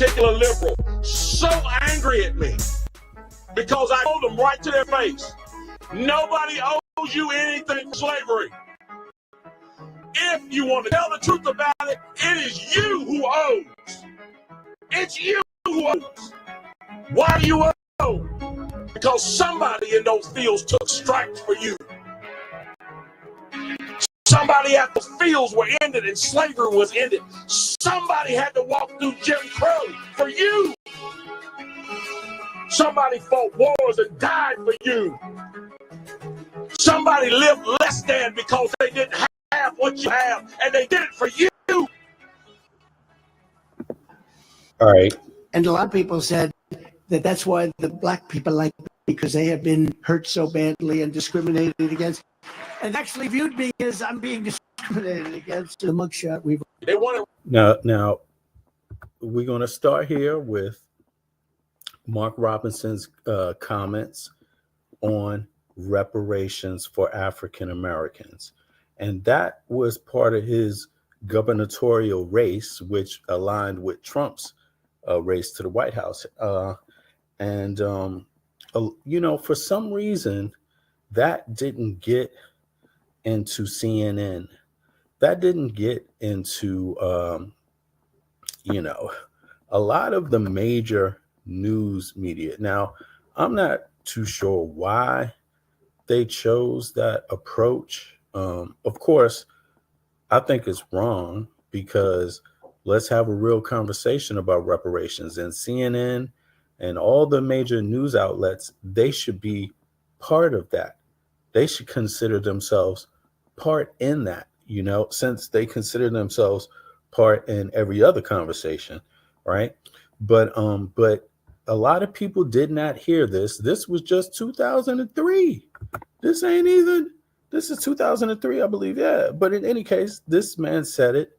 particular liberal so angry at me because I told them right to their face, nobody owes you anything for slavery. If you want to tell the truth about it, it is you who owes. It's you who owes. Why do you owe? Because somebody in those fields took stripes for you. Somebody at those fields were ended and slavery was ended. Somebody had to walk through Jim Crow for you. Somebody fought wars and died for you. Somebody lived less than because they didn't have what you have, and they did it for you. All right. And a lot of people said that that's why the black people like me, because they have been hurt so badly and discriminated against. And actually viewed me as I'm being discriminated against. The mugshot we've. They want to. Now, we're going to start here with Mark Robinson's comments on reparations for African Americans. And that was part of his gubernatorial race, which aligned with Trump's race to the White House. For some reason, that didn't get into CNN. That didn't get into, a lot of the major news media. Now, I'm not too sure why they chose that approach. Of course, I think it's wrong, because let's have a real conversation about reparations. And CNN and all the major news outlets, they should be part of that. They should consider themselves part in that, since they consider themselves part in every other conversation, right? But a lot of people did not hear this. This was just 2003. This is 2003, I believe. Yeah. But in any case, this man said it.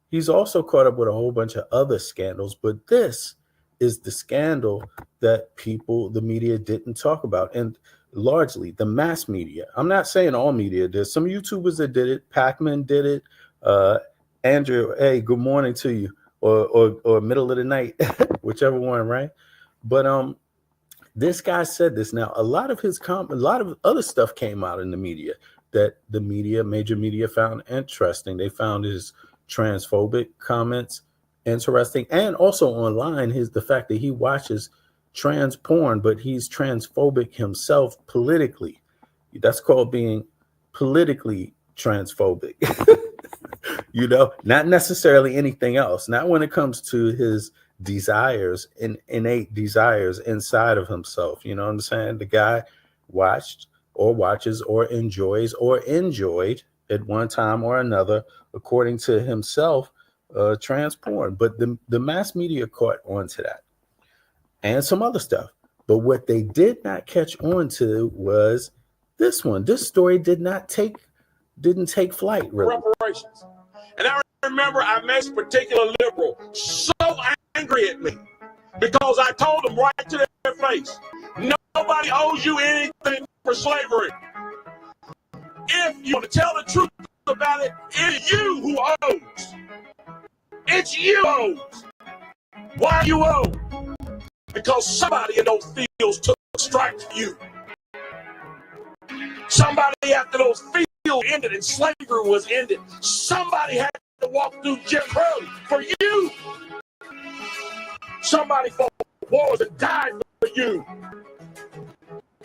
He's also caught up with a whole bunch of other scandals, but this is the scandal that the media didn't talk about. And largely the mass media. I'm not saying all media. There's some YouTubers that did it. Pacman did it. Andrew, hey, good morning to you, or middle of the night, whichever one, right? But this guy said this. Now, a lot of other stuff came out in the media that the major media found interesting. They found his transphobic comments interesting, and also online the fact that he watches trans porn, but he's transphobic himself politically. That's called being politically transphobic. Not necessarily anything else. Not when it comes to his desires, innate desires inside of himself. You know what I'm saying? The guy watched or watches or enjoys or enjoyed at one time or another, according to himself, trans porn. But the mass media caught on to that and some other stuff. But what they did not catch on to was this one. This story didn't take flight, really. reparations. And I remember I made a particular liberal so angry at me because I told them right to their face, nobody owes you anything for slavery. If you want to tell the truth about it, it's you who owes. It's you who owes. Why you owe? Because somebody in those fields took stripes for you. Somebody after those fields ended and slavery was ended, somebody had to walk through Jim Crow for you. Somebody fought wars and died for you.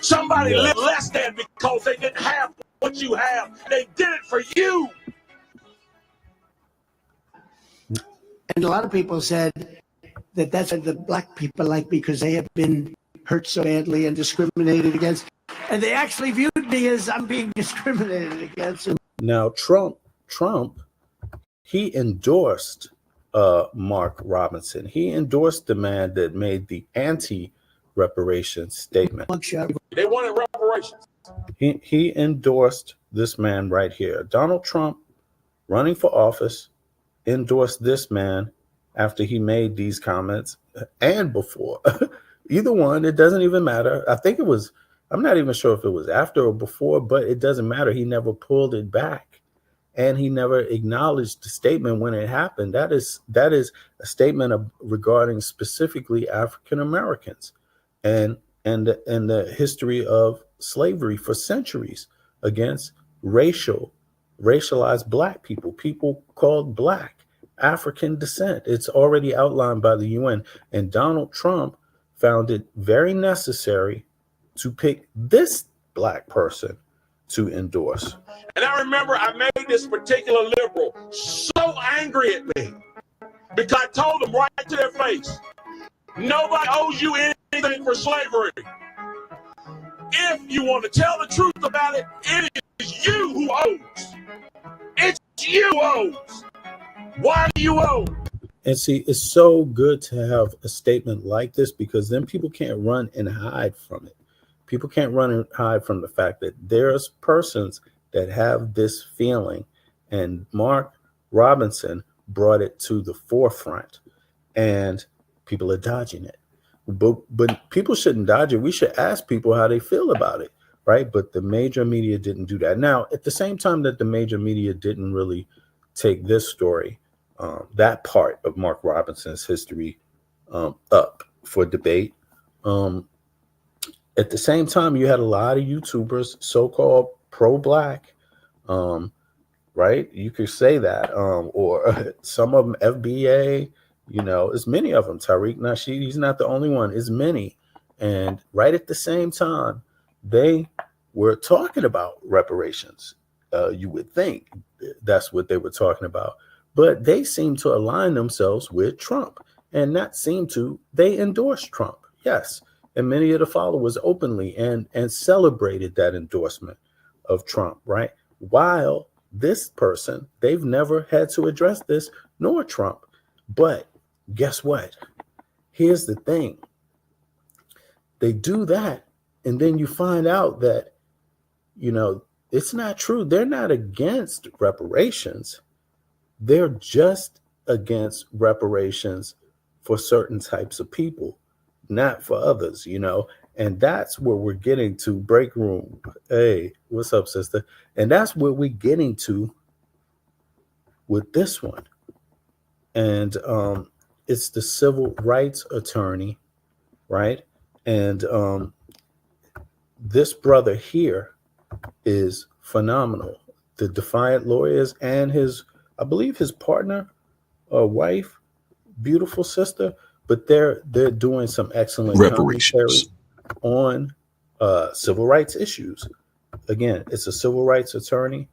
Somebody lived less than because they didn't have what you have. They did it for you. And a lot of people said that that's why the black people like me, because they have been hurt so badly and discriminated against. And they actually viewed me as I'm being discriminated against. Now, Trump, he endorsed Mark Robinson. He endorsed the man that made the anti-reparations statement. They wanted reparations. He endorsed this man right here. Donald Trump, running for office, endorsed this man after he made these comments and before. Either one, it doesn't even matter. I think it was, I'm not even sure if it was after or before, but it doesn't matter. He never pulled it back. and he never acknowledged the statement when it happened. That is a statement regarding specifically African Americans and the history of slavery for centuries against racialized black people called black, African descent. It's already outlined by the UN, and Donald Trump found it very necessary to pick this black person to endorse. And I remember I made this particular liberal so angry at me because I told them right to their face, nobody owes you anything for slavery. If you want to tell the truth about it, it is you who owes. It's you who owes. Why do you owe? And see, it's so good to have a statement like this, because then people can't run and hide from it. People can't run and hide from the fact that there's persons that have this feeling, and Mark Robinson brought it to the forefront, and people are dodging it. But people shouldn't dodge it. We should ask people how they feel about it, right? But the major media didn't do that. Now, at the same time that the major media didn't really take this story, that part of Mark Robinson's history up for debate, at the same time, you had a lot of YouTubers, so-called pro-black, right? You could say that, or some of them FBA, it's many of them. Tariq Nasheed, he's not the only one. It's many. And right at the same time, they were talking about reparations. You would think that's what they were talking about. But they seem to align themselves with Trump. And they endorsed Trump, yes. And many of the followers openly and celebrated that endorsement of Trump, right? While this person, they've never had to address this, nor Trump. But guess what? Here's the thing. They do that, and then you find out that, it's not true. They're not against reparations. They're just against reparations for certain types of people, not for others, and that's where we're getting to. Break room. Hey, what's up, sister? And that's where we're getting to with this one. And it's the civil rights attorney, right? And this brother here is phenomenal. The Defiant Lawyers and I believe his partner or wife, beautiful sister, but they're doing some excellent commentary on civil rights issues. Again, it's a civil rights attorney.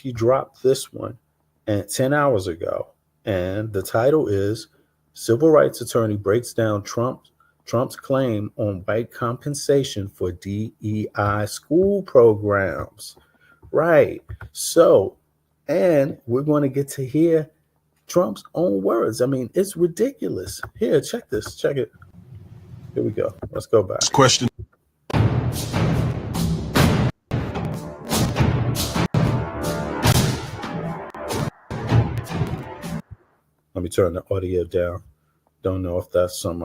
He dropped this one 10 hours ago, and the title is Civil Rights Attorney Breaks Down Trump's Claim on White Compensation for DEI School Programs. Right. So, and we're going to get to hear Trump's own words. I mean, it's ridiculous. Here, check this. Check it. Here we go. Let's go back. Question. Let me turn the audio down. Don't know if that's some,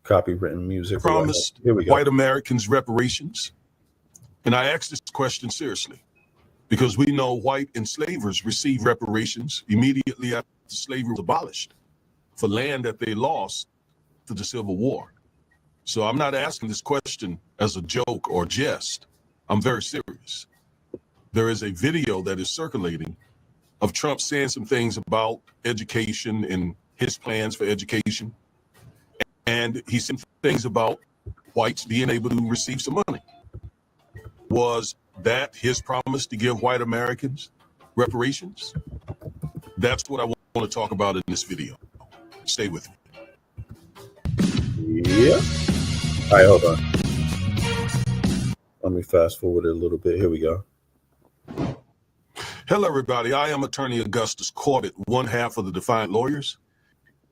copywritten music. Promised Here we go. white Americans reparations. And I ask this question seriously because we know white enslavers received reparations immediately after slavery was abolished for land that they lost to the Civil War. So I'm not asking this question as a joke or jest. I'm very serious. There is a video that is circulating of Trump saying some things about education and his plans for education. And he said things about whites being able to receive some money. Was that his promise to give white Americans reparations? That's what I want to talk about in this video. Stay with me. Yeah. All right, hold on. Let me fast forward it a little bit. Here we go. Hello, everybody. I am Attorney Augustus Corbett, one half of the Defiant Lawyers.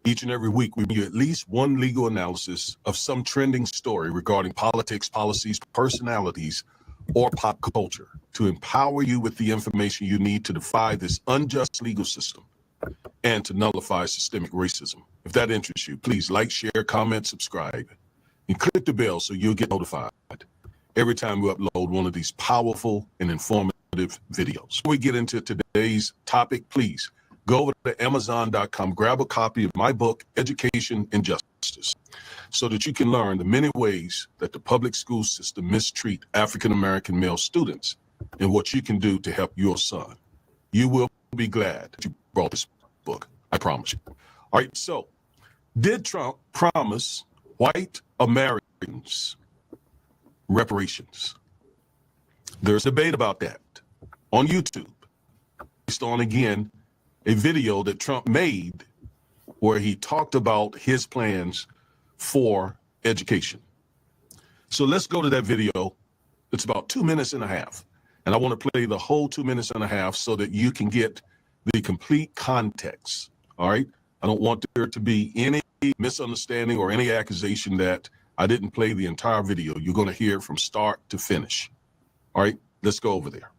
Each and every week, we do at least one legal analysis of some trending story regarding politics, policies, personalities, or pop culture to empower you with the information you need to defy this unjust legal system and to nullify systemic racism. If that interests you, please like, share, comment, subscribe, and click the bell so you'll get notified every time we upload one of these powerful and informative videos. Before we get into today's topic, please go over to Amazon.com, grab a copy of my book, Education and Justice, so that you can learn the many ways that the public school system mistreat African-American male students and what you can do to help your son. You will be glad that you brought this book. I promise you. All right, so did Trump promise white Americans reparations? There's debate about that on YouTube, based on, again, a video that Trump made where he talked about his plans for education. So let's go to that video. It's about 2.5 minutes. And I want to play the whole 2.5 minutes so that you can get the complete context. All right. I don't want there to be any misunderstanding or any accusation that I didn't play the entire video. You're going to hear it from start to finish. All right. Let's go over there.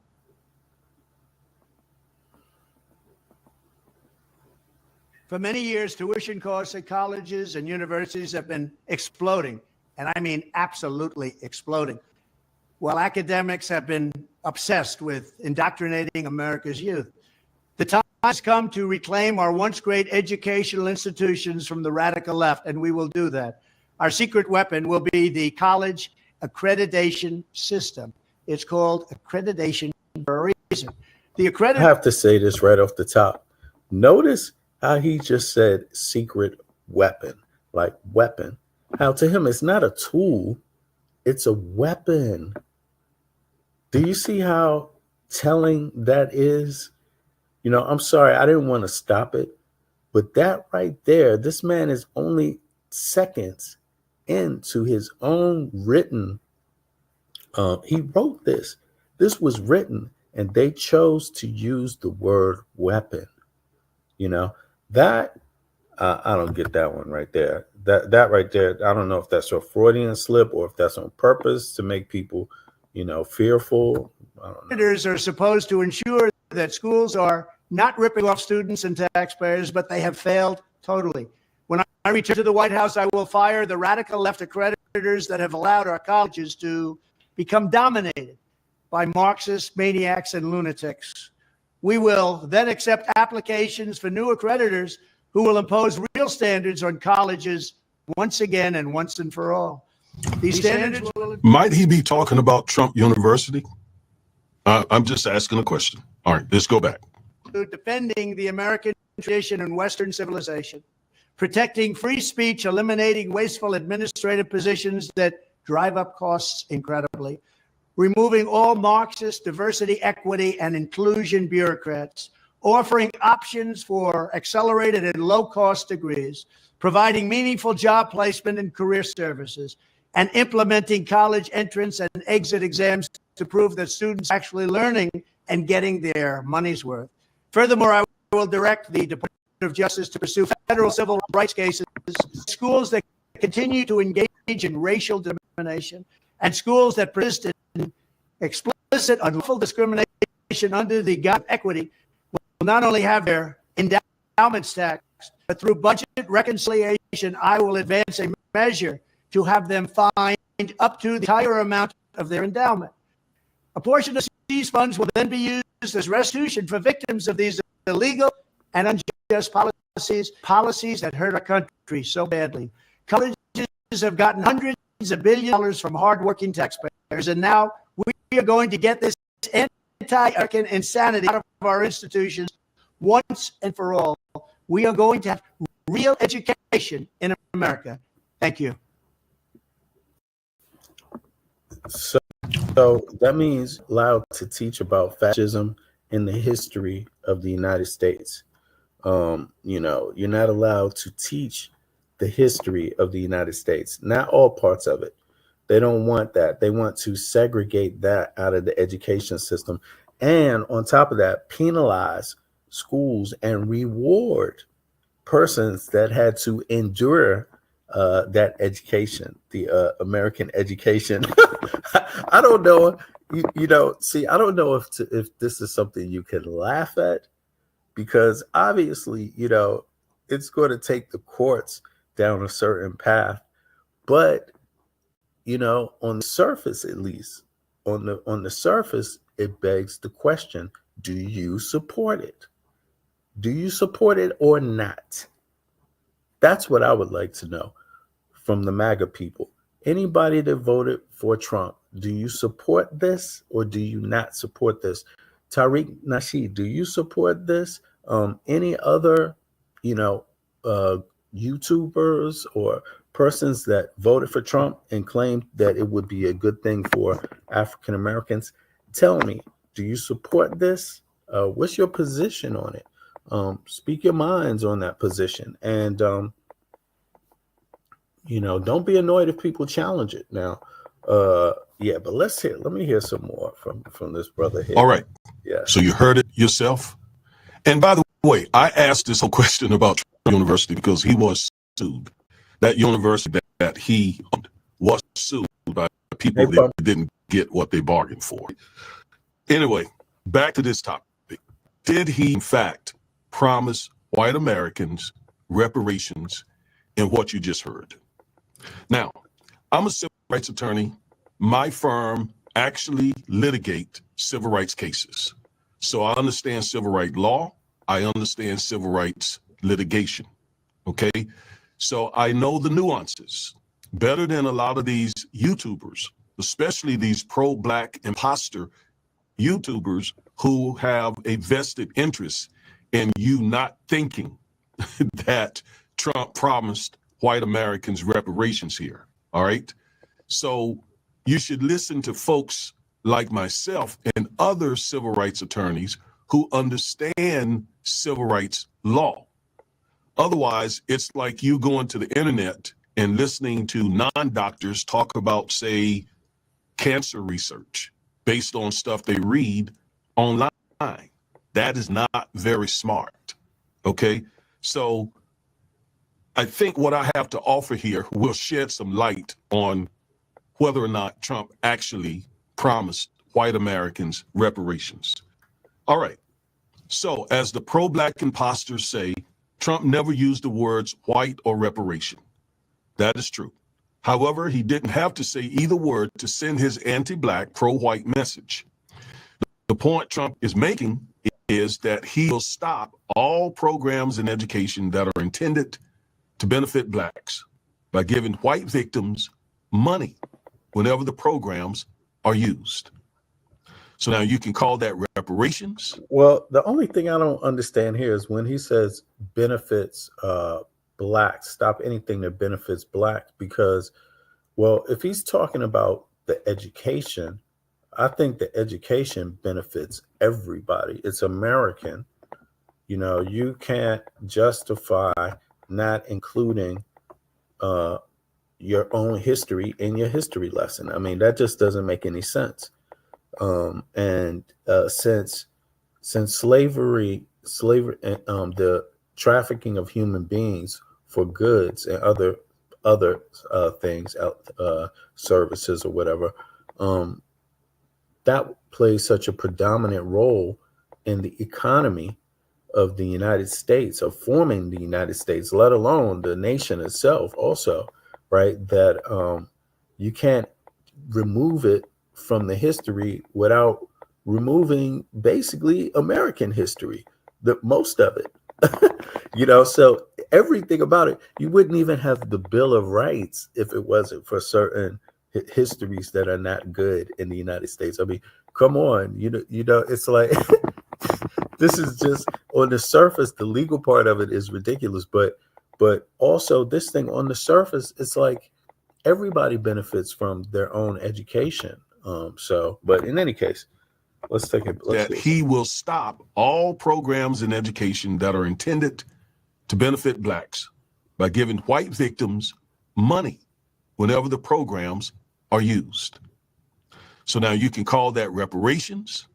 For many years, tuition costs at colleges and universities have been exploding, and I mean absolutely exploding, while academics have been obsessed with indoctrinating America's youth. The time has come to reclaim our once great educational institutions from the radical left, and we will do that. Our secret weapon will be the college accreditation system. It's called accreditation for a reason. I have to say this right off the top. Notice how he just said secret weapon, like weapon. How to him it's not a tool, it's a weapon. Do you see how telling that is? You know, I'm sorry, I didn't want to stop it, but that right there, this man is only seconds into his own written. He wrote this. This was written, and they chose to use the word weapon. You know, that I don't get that one right there. That right there, I don't know if that's a Freudian slip or if that's on purpose to make people, you know, fearful. I don't know. Senators are supposed to ensure that schools are not ripping off students and taxpayers, but they have failed totally. When I return to the White House, I will fire the radical left accreditors that have allowed our colleges to become dominated by Marxist maniacs and lunatics. We will then accept applications for new accreditors who will impose real standards on colleges once again and once and for all. These standards will... Might he be talking about Trump University? I'm just asking a question. All right, let's go back. Defending the American tradition and Western civilization, protecting free speech, eliminating wasteful administrative positions that drive up costs incredibly, removing all Marxist diversity, equity, and inclusion bureaucrats, offering options for accelerated and low-cost degrees, providing meaningful job placement and career services, and implementing college entrance and exit exams to prove that students are actually learning and getting their money's worth. Furthermore, I will direct the Department of Justice to pursue federal civil rights cases, schools that continue to engage in racial discrimination, and schools that persist in explicit unlawful discrimination under the guise of equity will not only have their endowments taxed, but through budget reconciliation, I will advance a measure to have them fined up to the higher amount of their endowment. A portion of these funds will then be used as restitution for victims of these illegal and unjust policies that hurt our country so badly. Colleges have gotten hundreds of billions of dollars from hardworking taxpayers, and now we are going to get this anti-American insanity out of our institutions once and for all. We are going to have real education in America. Thank you. So that means allowed to teach about fascism in the history of the United States. You know, you're not allowed to teach the history of the United States, not all parts of it. They don't want that. They want to segregate that out of the education system. And on top of that, penalize schools and reward persons that had to endure that education, the American education. I don't know. You know, see, I don't know if this is something you can laugh at, because obviously, you know, it's going to take the courts down a certain path. But, you know, on the surface, at least, on the surface, it begs the question, do you support it? Do you support it or not? That's what I would like to know from the MAGA people. Anybody that voted for Trump, do you support this or do you not support this? Tariq Nasheed, do you support this? Any other, you know, YouTubers or persons that voted for Trump and claimed that it would be a good thing for African Americans, tell me, do you support this? What's your position on it? Speak your minds on that position. And, you know, don't be annoyed if people challenge it. Now, yeah, but let me hear some more from this brother here. All right. Yeah. So you heard it yourself. And by the way, I asked this whole question about Trump University because he was sued. That university that he was sued by people that didn't get what they bargained for. Anyway, back to this topic. Did he, in fact, promise white Americans reparations in what you just heard? Now, I'm a civil rights attorney. My firm actually litigate civil rights cases. So I understand civil rights law. I understand civil rights litigation. Okay? So I know the nuances better than a lot of these YouTubers, especially these pro-black imposter YouTubers who have a vested interest in you not thinking that Trump promised white Americans reparations here. All right. So you should listen to folks like myself and other civil rights attorneys who understand civil rights law. Otherwise, it's like you going to the internet and listening to non-doctors talk about, say, cancer research based on stuff they read online. That is not very smart. Okay. So I think what I have to offer here will shed some light on whether or not Trump actually promised white Americans reparations. All right. So as the pro-black imposters say, Trump never used the words white or reparation. That is true. However, he didn't have to say either word to send his anti-black, pro-white message. The point Trump is making is that he will stop all programs in education that are intended to benefit blacks by giving white victims money whenever the programs are used. So now you can call that reparations. Well, the only thing I don't understand here is when he says benefits blacks, stop anything that benefits blacks, because, well, if he's talking about the education, I think the education benefits everybody. It's American. You know, you can't justify not including your own history in your history lesson. I mean, that just doesn't make any sense. Since slavery, the trafficking of human beings for goods and other things, services or whatever, that plays such a predominant role in the economy of the United States, of forming the United States, let alone the nation itself also, right? That you can't remove it from the history without removing basically American history, the most of it. You know, so everything about it, you wouldn't even have the Bill of Rights if it wasn't for certain histories that are not good in the United States. I mean, come on, you know, it's like this is just on the surface. The legal part of it is ridiculous, but also this thing on the surface, it's like everybody benefits from their own education. But in any case, let's take it. That he will stop all programs in education that are intended to benefit blacks by giving white victims money whenever the programs are used. So now you can call that reparations,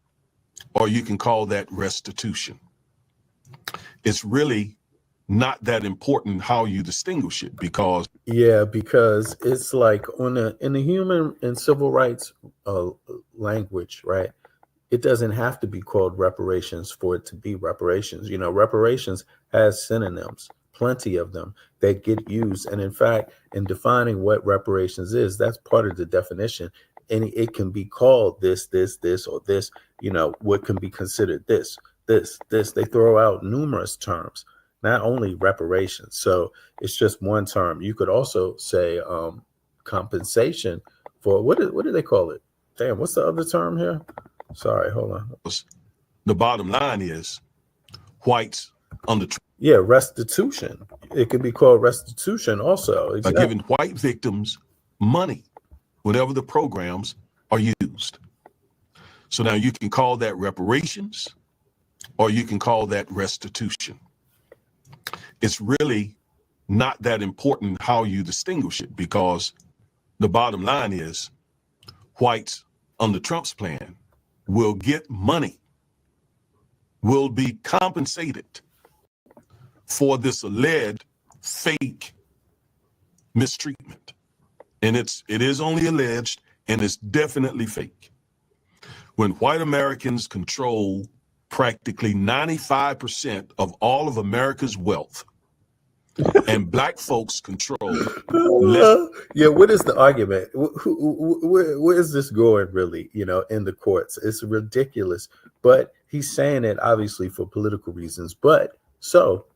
or you can call that restitution. It's really not that important how you distinguish it, because it's like in the human and civil rights language, right? It doesn't have to be called reparations for it to be reparations. You know, reparations has synonyms, plenty of them that get used. And in fact, in defining what reparations is, that's part of the definition any, it can be called this, or this, what can be considered this. They throw out numerous terms, not only reparations. So it's just one term. You could also say compensation for, what do they call it? Damn, what's the other term here? Sorry, hold on. The bottom line is whites under Yeah, restitution. It could be called restitution also. are giving white victims money whenever the programs are used. So now you can call that reparations or you can call that restitution. It's really not that important how you distinguish it, because the bottom line is whites under Trump's plan will get money, will be compensated for this alleged fake mistreatment. And it is only alleged, and it's definitely fake. When white Americans control practically 95% of all of America's wealth, and black folks control less. Yeah, what is the argument? Where is this going really, in the courts? It's ridiculous. But he's saying it obviously for political reasons. But so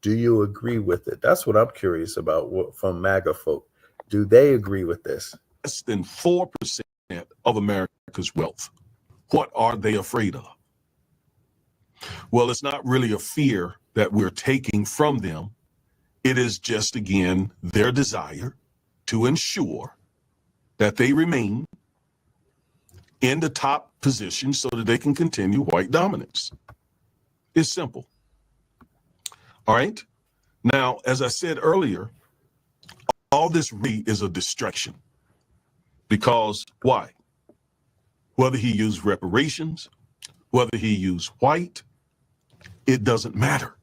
do you agree with it? That's what I'm curious about from MAGA folk. Do they agree with this? Less than 4% of America's wealth. What are they afraid of? Well, it's not really a fear that we're taking from them. It is just, again, their desire to ensure that they remain in the top position so that they can continue white dominance. It's simple. All right. Now, as I said earlier, all this really is a distraction. Because why? Whether he used reparations, whether he used white, it doesn't matter.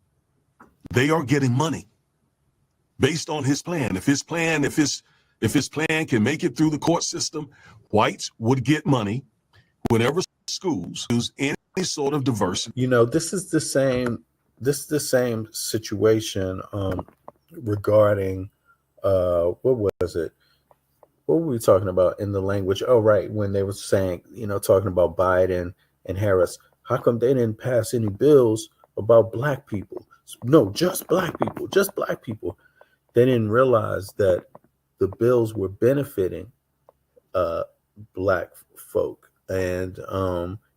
They are getting money based on his plan. If his plan can make it through the court system, whites would get money whenever schools use any sort of diversity. This is the same situation regarding what was it? What were we talking about in the language? Oh, right, when they were saying, talking about Biden and Harris, how come they didn't pass any bills about black people? No, just black people. They didn't realize that the bills were benefiting black folk. And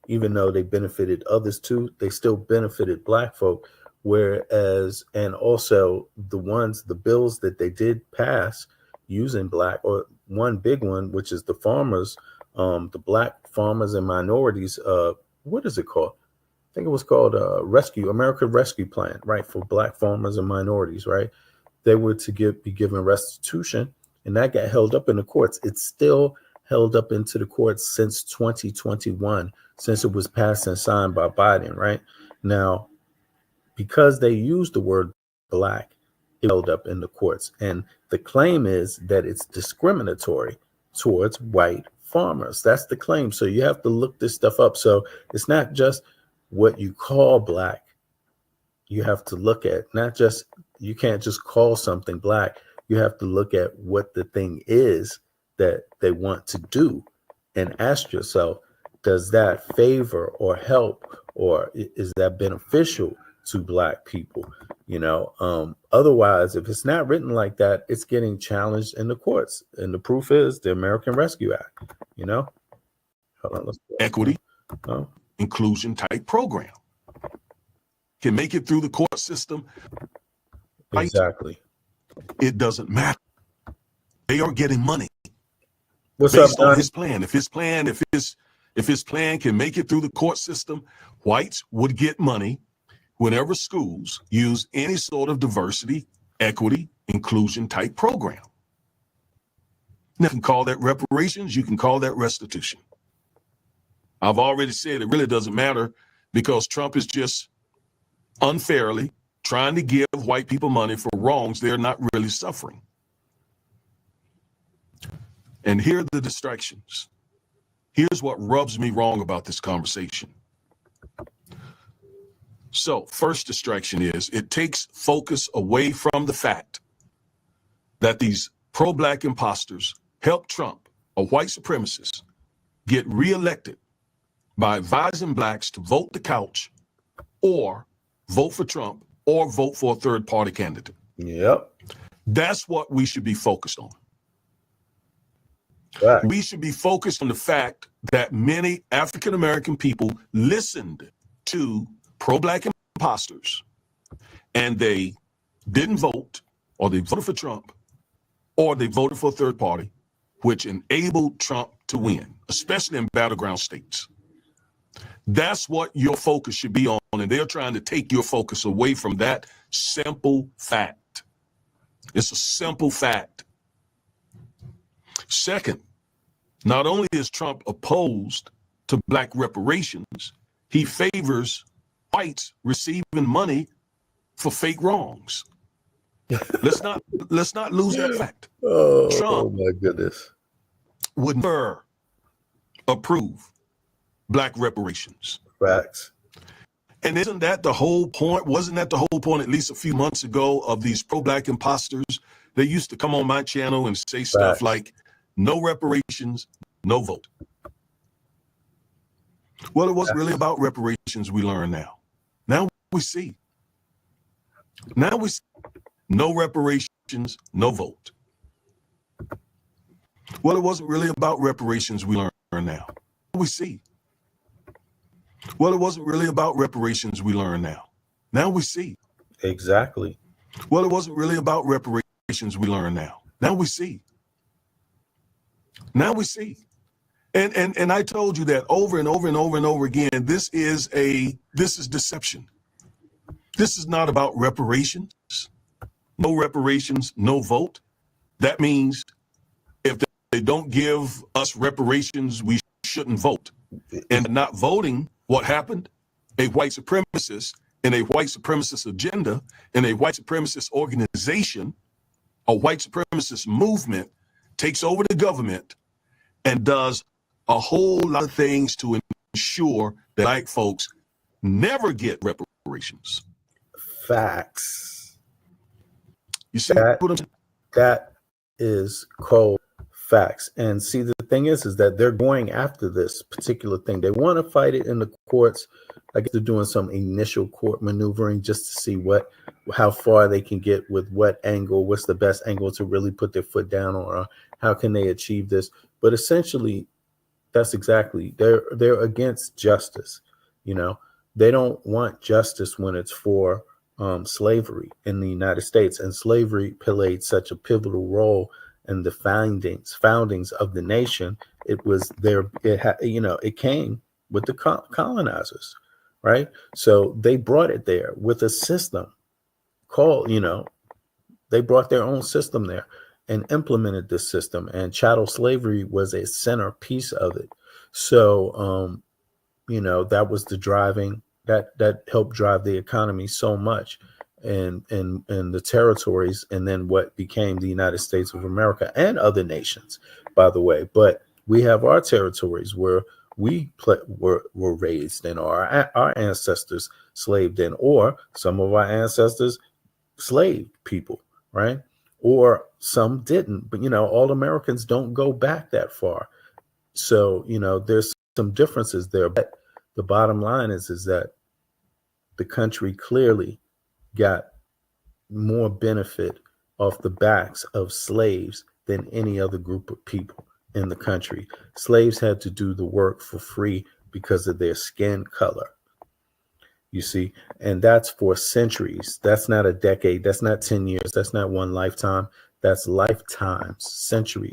even though they benefited others too, they still benefited black folk. Whereas, and also the bills that they did pass using black, or one big one, which is the farmers, the black farmers and minorities, what is it called? I think it was called American Rescue Plan, right? For black farmers and minorities, right? They were to be given restitution, and that got held up in the courts. It's still held up into the courts since 2021, since it was passed and signed by Biden, right? Now, because they used the word black, it held up in the courts. And the claim is that it's discriminatory towards white farmers. That's the claim. So you have to look this stuff up. So it's not just what you call black. You have to look at you can't just call something black. You have to look at what the thing is that they want to do and ask yourself, does that favor or help, or is that beneficial to black people? Otherwise, if it's not written like that, it's getting challenged in the courts. And the proof is the American Rescue Act, Hold on, Equity, inclusion type program can make it through the court system. Exactly. It doesn't matter. They are getting money. What's based up, on his plan. If his plan can make it through the court system, whites would get money whenever schools use any sort of diversity, equity, inclusion type program. Now, you can call that reparations, you can call that restitution. I've already said it really doesn't matter, because Trump is just unfairly trying to give white people money for wrongs they're not really suffering. And here are the distractions. Here's what rubs me wrong about this conversation. So, first distraction is it takes focus away from the fact that these pro-black imposters helped Trump, a white supremacist, get reelected by advising blacks to vote the couch or vote for Trump or vote for a third party candidate. Yep. That's what we should be focused on. Right. We should be focused on the fact that many African American people listened to pro-black imposters and they didn't vote, or they voted for Trump, or they voted for a third party, which enabled Trump to win, especially in battleground states. That's what your focus should be on, and they're trying to take your focus away from that simple fact. It's a simple fact. Second, not only is Trump opposed to black reparations, he favors whites receiving money for fake wrongs. Let's not lose that fact. Oh, Trump my goodness. would never approve black reparations. Facts. And isn't that the whole point? Wasn't that the whole point at least a few months ago of these pro-black imposters? They used to come on my channel and say stuff Facts. like, no reparations, no vote. Well, it wasn't really about reparations, we learn now. Now we see. Now we see. No reparations, no vote. Well, it wasn't really about reparations, we learn now. We see. Well, it wasn't really about reparations, we learn now. Now we see. Exactly. Well, it wasn't really about reparations, we learn now. Now we see. Now we see. And I told you that over and over and over and over again. This is deception. This is not about reparations. No reparations, no vote. That means if they don't give us reparations, we shouldn't vote. And not voting, what happened? A white supremacist and a white supremacist agenda and a white supremacist organization, a white supremacist movement takes over the government and does a whole lot of things to ensure that black folks never get reparations. Facts. You see that is cold facts. And see, the thing is that they're going after this particular thing. They want to fight it in the courts. I guess they're doing some initial court maneuvering just to see how far they can get with what angle, what's the best angle to really put their foot down on, or how can they achieve this. But essentially, that's exactly, they're against justice. You know, they don't want justice when it's for slavery in the United States, and slavery played such a pivotal role in the foundings of the nation. It was there. It came with the colonizers, right? So they brought it there with a system called, they brought their own system there and implemented this system. And chattel slavery was a centerpiece of it. So, that was the driving. That helped drive the economy so much in the territories, and then what became the United States of America and other nations, by the way. But we have our territories where we were raised in, or our ancestors slaved in, or some of our ancestors slaved people, right? Or some didn't. But, all Americans don't go back that far. So, there's some differences there. But the bottom line is that the country clearly got more benefit off the backs of slaves than any other group of people in the country. Slaves had to do the work for free because of their skin color. You see, and that's for centuries. That's not a decade. That's not 10 years. That's not one lifetime. That's lifetimes, centuries.